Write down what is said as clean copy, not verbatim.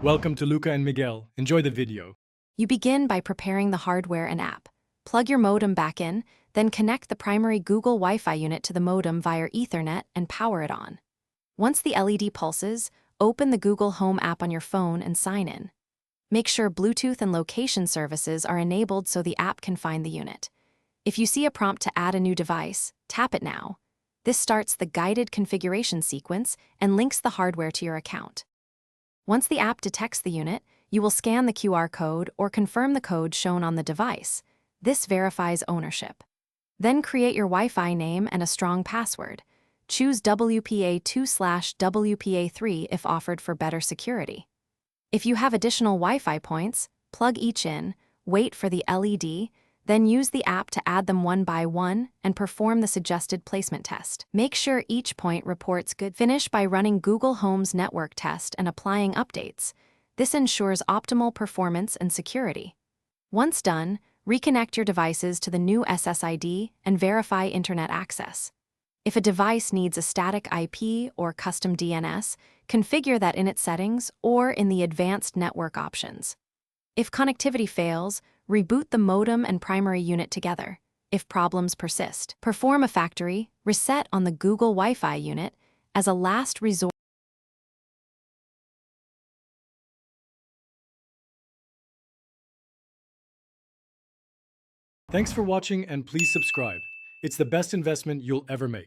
Welcome to Luca and Miguel. Enjoy the video. You begin by preparing the hardware and app. Plug your modem back in, then connect the primary Google Wi-Fi unit to the modem via Ethernet and power it on. Once the LED pulses, open the Google Home app on your phone and sign in. Make sure Bluetooth and location services are enabled so the app can find the unit. If you see a prompt to add a new device, tap it now. This starts the guided configuration sequence and links the hardware to your account. Once the app detects the unit, you will scan the QR code or confirm the code shown on the device. This verifies ownership. Then create your Wi-Fi name and a strong password. Choose WPA2/WPA3 if offered for better security. If you have additional Wi-Fi points, plug each in, wait for the LED, then use the app to add them one by one and perform the suggested placement test. Make sure each point reports good. Finish by running Google Home's network test and applying updates. This ensures optimal performance and security. Once done, reconnect your devices to the new SSID and verify internet access. If a device needs a static IP or custom DNS, configure that in its settings or in the advanced network options. If connectivity fails, reboot the modem and primary unit together. If problems persist, perform a factory reset on the Google Wi-Fi unit as a last resort. Thanks for watching and please subscribe. It's the best investment you'll ever make.